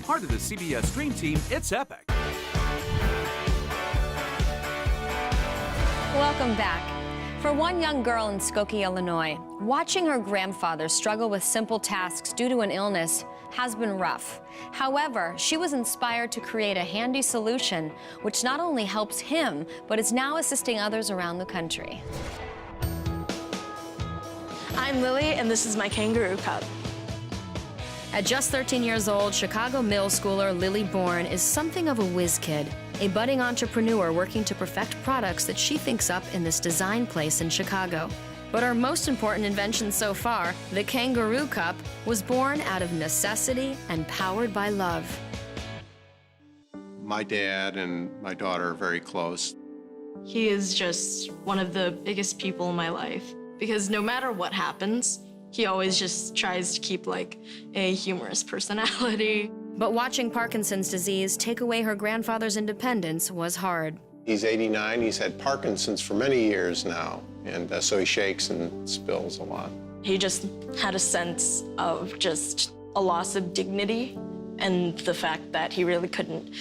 Part of the CBS Dream Team, it's epic. Welcome back. For one young girl in Skokie, Illinois, watching her grandfather struggle with simple tasks due to an illness has been rough. However, she was inspired to create a handy solution which not only helps him, but is now assisting others around the country. I'm Lily, and this is my Kangaroo cup. At just 13 years old, Chicago middle schooler Lily Bourne is something of a whiz kid, a budding entrepreneur working to perfect products that she thinks up in this design place in Chicago. But her most important invention so far, the Kangaroo cup, was born out of necessity and powered by love. My dad and my daughter are very close. He is just one of the biggest people in my life because no matter what happens, he always just tries to keep like a humorous personality. But watching Parkinson's disease take away her grandfather's independence was hard. He's 89. He's had Parkinson's for many years now, and so he shakes and spills a lot. He just had a sense of just a loss of dignity and the fact that he really couldn't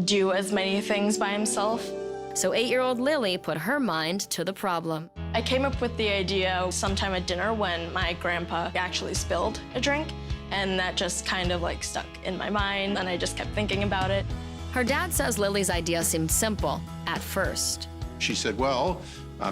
do as many things by himself. So 8-year-old Lily put her mind to the problem. I came up with the idea sometime at dinner when my grandpa actually spilled a drink, and that just kind of like stuck in my mind, and I just kept thinking about it. Her dad says Lily's idea seemed simple at first. She said, well,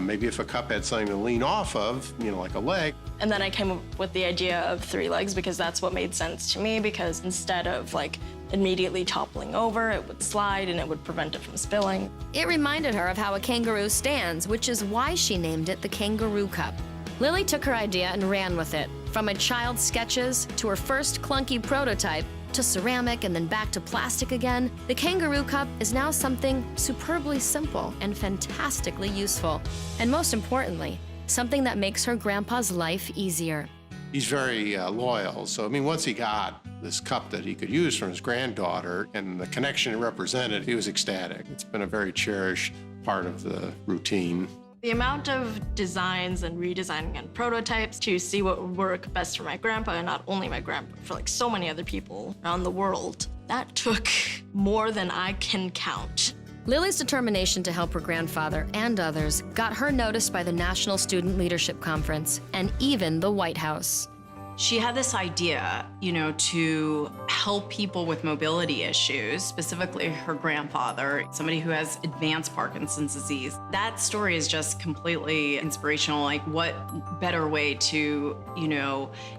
maybe if a cup had something to lean off of, you know, like a leg. And then I came up with the idea of 3 legs because that's what made sense to me, because instead of like immediately toppling over, it would slide and it would prevent it from spilling. It reminded her of how a kangaroo stands, which is why she named it the Kangaroo Cup. Lily took her idea and ran with it. From a child's sketches to her first clunky prototype to ceramic and then back to plastic again, the Kangaroo Cup is now something superbly simple and fantastically useful. And most importantly, something that makes her grandpa's life easier. He's very loyal, so I mean, once he got this cup that he could use from his granddaughter and the connection it represented, he was ecstatic. It's been a very cherished part of the routine. The amount of designs and redesigning and prototypes to see what would work best for my grandpa, and not only my grandpa, for like so many other people around the world, that took more than I can count. Lily's determination to help her grandfather and others got her noticed by the National Student Leadership Conference and even the White House. She had this idea, to help people with mobility issues, specifically her grandfather, somebody who has advanced Parkinson's disease. That story is just completely inspirational. Like, what better way to,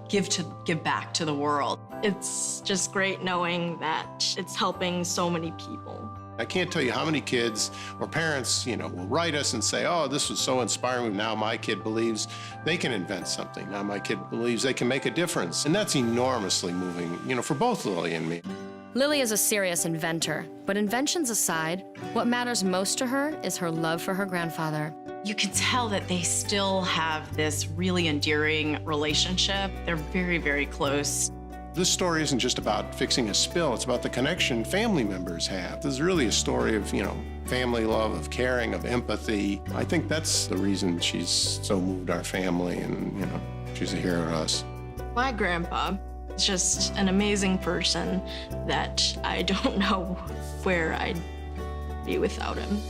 give back to the world? It's just great knowing that it's helping so many people. I can't tell you how many kids or parents, will write us and say, oh, this was so inspiring. Now my kid believes they can invent something. Now my kid believes they can make a difference. And that's enormously moving, for both Lily and me. Lily is a serious inventor, but inventions aside, what matters most to her is her love for her grandfather. You can tell that they still have this really endearing relationship. They're very, very close. This story isn't just about fixing a spill, it's about the connection family members have. This is really a story of, family love, of caring, of empathy. I think that's the reason she's so moved our family and, she's a hero to us. My grandpa is just an amazing person that I don't know where I'd be without him.